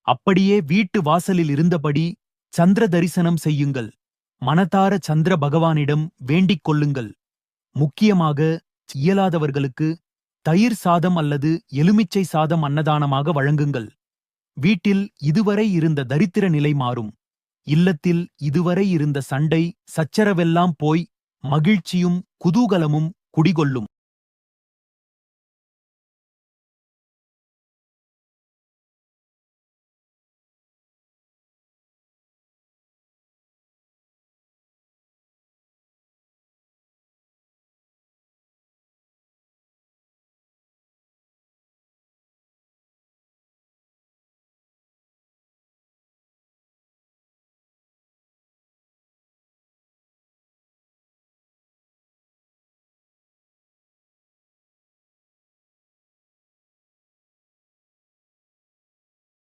அப்படியே வீட்டு வாசலில் இருந்தபடி சந்திர தரிசனம் செய்யுங்கள். மனதார சந்திர பகவானிடம் வேண்டிக் கொள்ளுங்கள். முக்கியமாக இயலாதவர்களுக்கு தயிர் சாதம் அல்லது எலுமிச்சை சாதம் அன்னதானமாக வழங்குங்கள். வீட்டில் இதுவரை இருந்த தரித்திர நிலை மாறும். இல்லத்தில் இதுவரை இருந்த சண்டை சச்சரவெல்லாம் போய் மகிழ்ச்சியும் குதூகலமும் குடிகொள்ளும்.